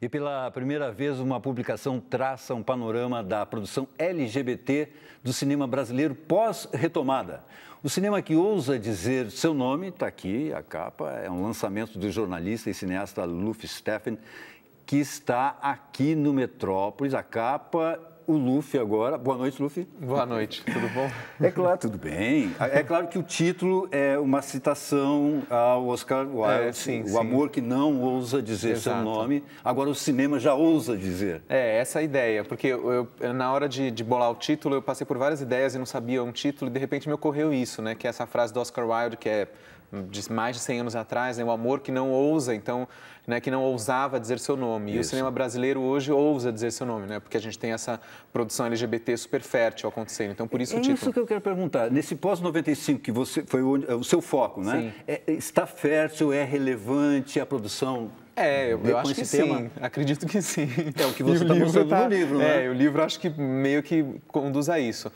E pela primeira vez, uma publicação traça um panorama da produção LGBT do cinema brasileiro pós-retomada. O cinema que ousa dizer seu nome, está aqui, a capa, é um lançamento do jornalista e cineasta Luf Stephen, que está aqui no Metrópolis. A capa, o Luf agora. Boa noite, Luf. Boa noite, tudo bom? É claro, tudo bem. É claro que o título é uma citação ao Oscar Wilde, sim. Amor que não ousa dizer Exato. seu nome. Agora o cinema já ousa dizer. Essa é a ideia, porque na hora de bolar o título, eu passei por várias ideias e não sabia um título, e de repente me ocorreu isso, né? Que é essa frase do Oscar Wilde, que é de mais de 100 anos atrás, né? O amor que não ousa, então, né? Que não ousava dizer seu nome. E o cinema brasileiro hoje ousa dizer seu nome, né? Porque a gente tem essa produção LGBT super fértil acontecendo, então por isso o título. É isso que eu quero perguntar. Nesse pós-95, que você foi o seu foco, né? Está fértil, é relevante a produção? Eu acho que sim, acredito que sim. É o que você está mostrando no livro, né? O livro acho que meio que conduz a isso.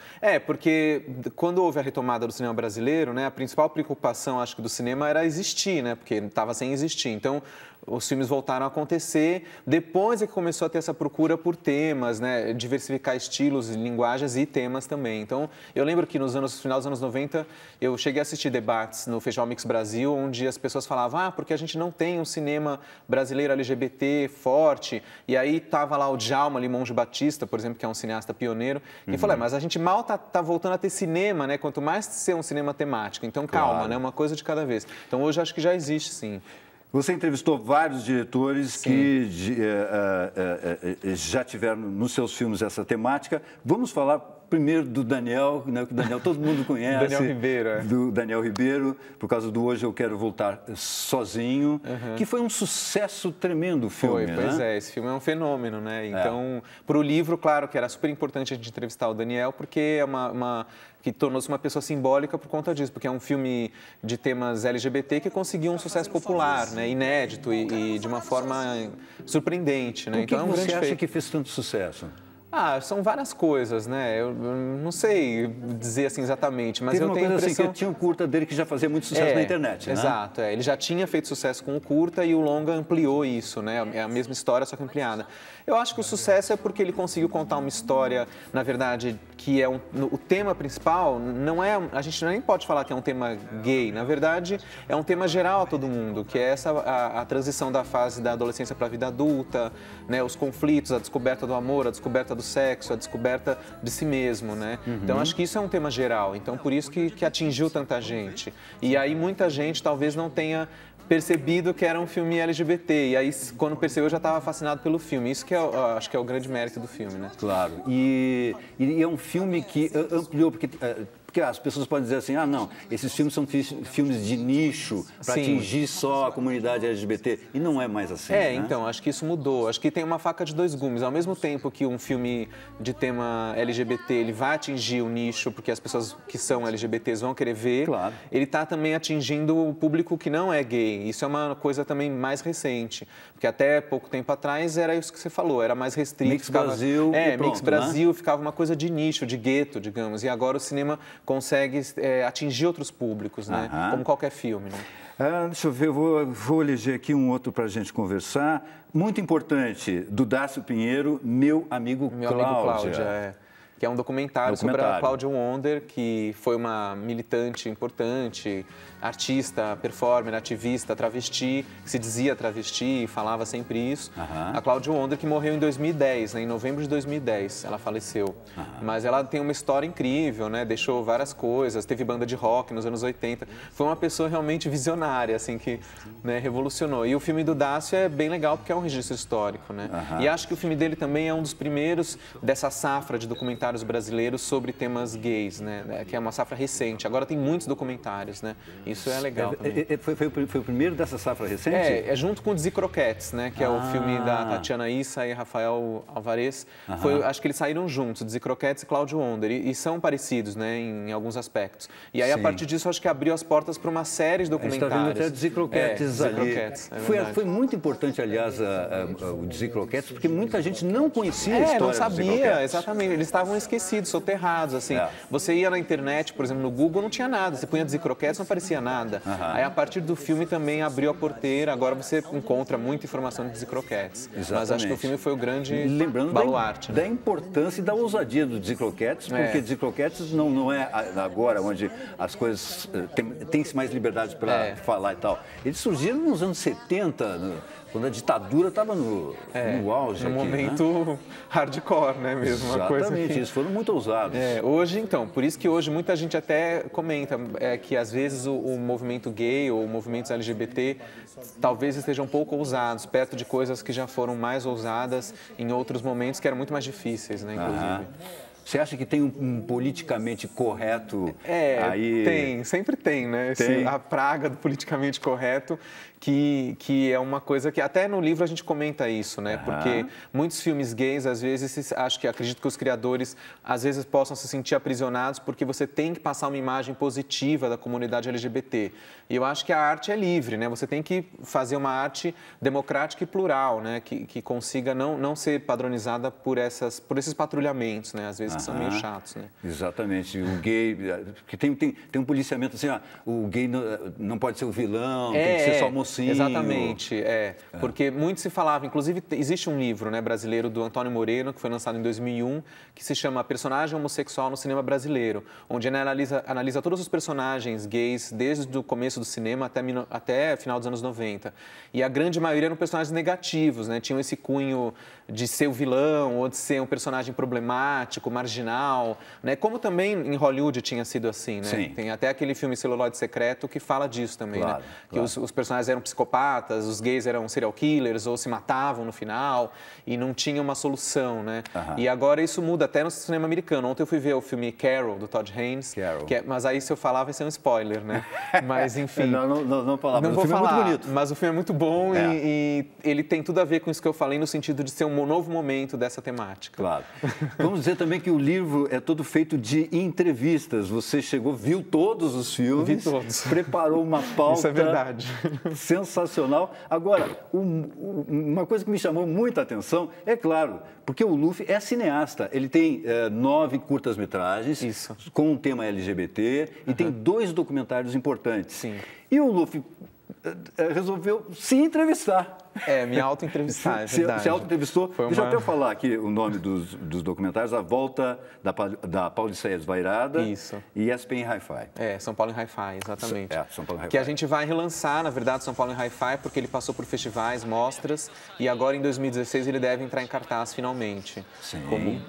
Porque quando houve a retomada do cinema brasileiro, né, a principal preocupação, acho que, do cinema era existir, né, porque estava sem existir. Então, os filmes voltaram a acontecer, depois é que começou a ter essa procura por temas, né, diversificar estilos, linguagens e temas também. Então, eu lembro que no final dos anos 90, eu cheguei a assistir debates no Festival Mix Brasil, onde as pessoas falavam, porque a gente não tem um cinema brasileiro LGBT forte, e aí estava lá o Djalma Limonge Batista, por exemplo, que é um cineasta pioneiro, e falou, mas a gente mal tá voltando a ter cinema, né, quanto mais ser um cinema temático, então calma, né, uma coisa de cada vez. Então hoje acho que já existe, sim. Você entrevistou vários diretores que já tiveram nos seus filmes essa temática. Vamos falar primeiro do Daniel, né, que o Daniel todo mundo conhece. Daniel Ribeiro, Do Daniel Ribeiro, por causa do Hoje Eu Quero Voltar Sozinho, que foi um sucesso tremendo o filme, né? Pois é, esse filme é um fenômeno, né? Então, para o livro, claro que era super importante a gente entrevistar o Daniel, porque é que tornou-se uma pessoa simbólica por conta disso, porque é um filme de temas LGBT que conseguiu um sucesso popular, né, inédito e de uma forma surpreendente, né? Então é um grande feito. Você acha que fez tanto sucesso? São várias coisas, né? Eu não sei dizer assim exatamente, mas eu tenho a impressão... que tinha um curta dele que já fazia muito sucesso na internet, né? Exato, ele já tinha feito sucesso com o curta e o longa ampliou isso, né? É a mesma história, só que ampliada. Eu acho que o sucesso é porque ele conseguiu contar uma história, na verdade, que é o tema principal, não é... A gente nem pode falar que é um tema gay, na verdade, é um tema geral a todo mundo, que é a transição da fase da adolescência para a vida adulta, né? Os conflitos, a descoberta do amor, a descoberta do sexo, a descoberta de si mesmo, né? Então, acho que isso é um tema geral. Então, por isso que atingiu tanta gente. E aí, muita gente talvez não tenha percebido que era um filme LGBT. E aí, quando percebeu, já estava fascinado pelo filme. Isso que acho que é o grande mérito do filme, né? Claro. E é um filme que ampliou, porque as pessoas podem dizer assim, não, esses filmes são filmes de nicho para atingir só a comunidade LGBT. E não é mais assim, né? Então, acho que isso mudou. Acho que tem uma faca de dois gumes. Ao mesmo tempo que um filme de tema LGBT, ele vai atingir o nicho, porque as pessoas que são LGBTs vão querer ver, ele está também atingindo o público que não é gay. Isso é uma coisa também mais recente. Porque até pouco tempo atrás era isso que você falou, era mais restrito. Mix Brasil e pronto, Mix Brasil ficava uma coisa de nicho, de gueto, digamos. E agora o cinema consegue atingir outros públicos, né? Como qualquer filme, né? Deixa eu ver, eu vou eleger aqui um outro para a gente conversar. Muito importante, do Dácio Pinheiro, Meu Amigo Cláudia. Que é um documentário sobre a Cláudia Wonder, que foi uma militante importante, artista, performer, ativista, travesti, que se dizia travesti e falava sempre isso. A Cláudia Wonder, que morreu em 2010, né, em novembro de 2010, ela faleceu. Mas ela tem uma história incrível, né, deixou várias coisas, teve banda de rock nos anos 80. Foi uma pessoa realmente visionária, assim, que, né, revolucionou. E o filme do Dácio é bem legal porque é um registro histórico, né? E acho que o filme dele também é um dos primeiros dessa safra de documentários brasileiros sobre temas gays, né? Que é uma safra recente. Agora tem muitos documentários, né? Isso é legal também. Foi o primeiro dessa safra recente? É junto com Desi Croquettes, né? Que é o filme da Tatiana Issa e Rafael Alvarez. Acho que eles saíram juntos, Desi Croquettes e Cláudio Wonder. E são parecidos, né? Em alguns aspectos. E aí, a partir disso, acho que abriu as portas para uma série de documentários. A gente está vendo até Desi Croquettes ali. Foi muito importante, aliás, o Desi Croquettes, porque muita gente não conhecia a história não sabia, exatamente. Eles estavam esquecidos, soterrados, assim. Você ia na internet, por exemplo, no Google, não tinha nada. Você punha Desincroquetes, não aparecia nada. Aí, a partir do filme, também abriu a porteira. Agora você encontra muita informação de Desincroquetes. Mas acho que o filme foi o grande baluarte. Da importância e da ousadia do Desincroquetes, porque Desincroquetes não é agora onde as coisas tem-se mais liberdade para falar e tal. Eles surgiram nos anos 70, quando a ditadura estava no auge. No momento hardcore, né, mesmo? Exatamente, uma coisa que... eles foram muito ousados. Hoje, então, por isso que hoje muita gente até comenta que às vezes o movimento gay ou movimentos LGBT talvez estejam um pouco ousados, perto de coisas que já foram mais ousadas em outros momentos que eram muito mais difíceis, né, inclusive. Você acha que tem um politicamente correto aí? Tem, sempre tem, né? A praga do politicamente correto, que é uma coisa que até no livro a gente comenta isso, né? Porque muitos filmes gays, às vezes, acredito que os criadores, às vezes, possam se sentir aprisionados porque você tem que passar uma imagem positiva da comunidade LGBT. E eu acho que a arte é livre, né? Você tem que fazer uma arte democrática e plural, né? Que consiga não ser padronizada por esses patrulhamentos, né? Às vezes que são meio chatos, né? Exatamente. O gay... Porque tem um policiamento assim, o gay não pode ser o vilão, tem que ser só mocinho. Exatamente, porque muito se falava, inclusive existe um livro, né, brasileiro do Antônio Moreno, que foi lançado em 2001, que se chama Personagem Homossexual no Cinema Brasileiro, onde ele analisa todos os personagens gays desde o começo do cinema até final dos anos 90. E a grande maioria eram personagens negativos, né, tinham esse cunho de ser o vilão ou de ser um personagem problemático, marginal, né, como também em Hollywood tinha sido assim, né? Sim. Tem até aquele filme Celuloide Secreto que fala disso também, né? Que os personagens eram psicopatas, os gays eram serial killers ou se matavam no final e não tinha uma solução, né? E agora isso muda até no cinema americano. Ontem eu fui ver o filme Carol, do Todd Haynes, mas aí se eu falar vai ser um spoiler, né? Mas enfim... não falar, mas o filme é muito bonito. Mas o filme é muito bom e ele tem tudo a ver com isso que eu falei no sentido de ser um novo momento dessa temática. Claro. Vamos dizer também que o livro é todo feito de entrevistas. Você viu todos os filmes. Vi todos. Preparou uma pauta. Isso é verdade. Sensacional. Agora, uma coisa que me chamou muita atenção é claro, porque o Luffy é cineasta. Ele tem 9 curtas-metragens com um tema LGBT e tem 2 documentários importantes. Sim. E o Luffy resolveu se entrevistar. Me auto-entrevistar, é verdade. Se auto-entrevistou. Deixa eu até falar aqui o nome dos documentários. A Volta da Pauliceia Desvairada e ESPN Hi-Fi. São Paulo em Hi-Fi, exatamente. São Paulo em Hi-Fi. Que a gente vai relançar, na verdade, São Paulo em Hi-Fi, porque ele passou por festivais, mostras, e agora em 2016 ele deve entrar em cartaz finalmente. Sim. Como um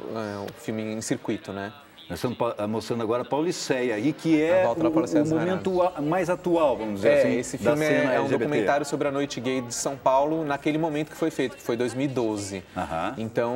filme em circuito, né? Nós estamos mostrando agora Pauliceia, e que é o momento mais atual, vamos dizer assim, esse filme é um documentário sobre a noite gay de São Paulo naquele momento que foi feito, que foi 2012. Então,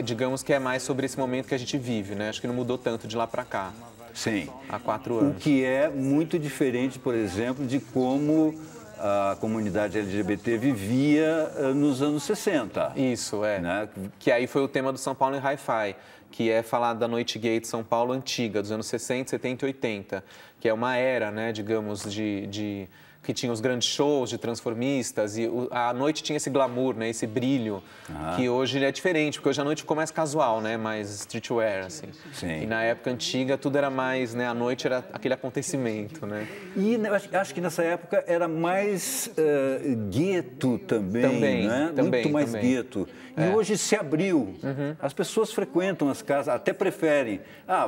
digamos que é mais sobre esse momento que a gente vive, né? Acho que não mudou tanto de lá para cá. Sim. Há 4 anos. O que é muito diferente, por exemplo, de como a comunidade LGBT vivia nos anos 60. Isso, né? Que aí foi o tema do São Paulo em Hi-Fi, que é falar da noite gay de São Paulo antiga, dos anos 60, 70 e 80, que é uma era, né, digamos, que tinha os grandes shows de transformistas e a noite tinha esse glamour, né, esse brilho, que hoje é diferente, porque hoje a noite ficou mais casual, né, mais streetwear, assim. Sim. E na época antiga tudo era mais, né, a noite era aquele acontecimento, né. E acho que nessa época era mais gueto também, né? Muito mais gueto. E hoje se abriu. As pessoas frequentam as casas, até preferem.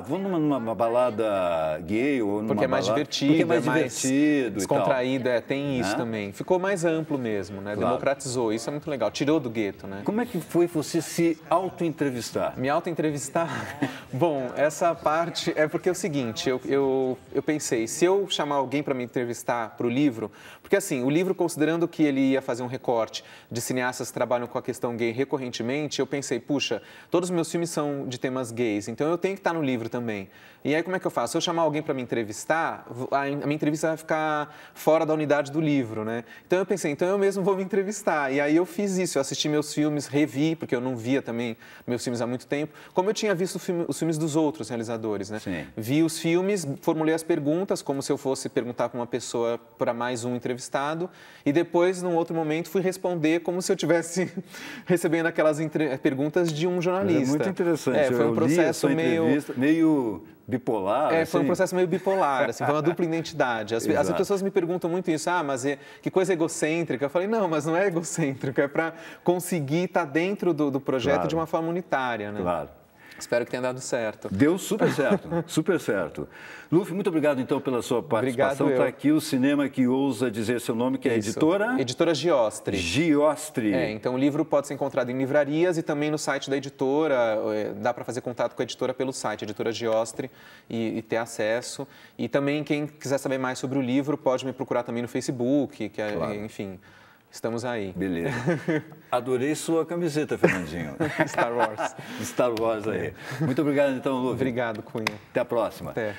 Vou numa balada gay ou numa porque é mais balada... divertido, porque é mais divertido descontraído, tem isso também. Ficou mais amplo mesmo, né? Claro. Democratizou, isso é muito legal. Tirou do gueto, né? Como é que foi você se auto-entrevistar? Me auto-entrevistar? Bom, essa parte é porque é o seguinte, eu pensei, se eu chamar alguém para me entrevistar para o livro, porque assim, o livro, considerando que ele ia fazer um recorte de cineastas que trabalham com a questão gay recorrentemente, eu pensei, puxa, todos os meus filmes são de temas gays, então eu tenho que estar no livro também. E aí como é que eu faço? Se eu chamar alguém para me entrevistar, a minha entrevista vai ficar fora da unidade do livro, né? Então eu pensei, então eu mesmo vou me entrevistar. E aí eu fiz isso, eu assisti meus filmes, revi, porque eu não via também meus filmes há muito tempo, como eu tinha visto os filmes dos outros realizadores, né? Sim. Vi os filmes, formulei as perguntas, como se eu fosse perguntar para uma pessoa, para mais um entrevistado, e depois, num outro momento, fui responder como se eu estivesse recebendo aquelas perguntas de um jornalista. É muito interessante. Foi um processo meio bipolar. Foi um processo meio bipolar, assim, foi uma dupla identidade. As pessoas me perguntam muito isso, mas que coisa egocêntrica. Eu falei, não, mas não é egocêntrico, é para conseguir estar dentro do projeto de uma forma unitária, né? Claro. Espero que tenha dado certo. Deu super certo, super certo. Luffy, muito obrigado, então, pela sua participação. Está aqui o Cinema que Ousa Dizer Seu Nome, que é a editora... Editora Giostre. Giostre. Então o livro pode ser encontrado em livrarias e também no site da editora. Dá para fazer contato com a editora pelo site, Editora Giostre, e ter acesso. E também, quem quiser saber mais sobre o livro, pode me procurar também no Facebook, enfim... Estamos aí. Beleza. Adorei sua camiseta, Fernandinho. Star Wars. Star Wars aí. Muito obrigado, então, Luffy. Obrigado, Cunha. Até a próxima. Até.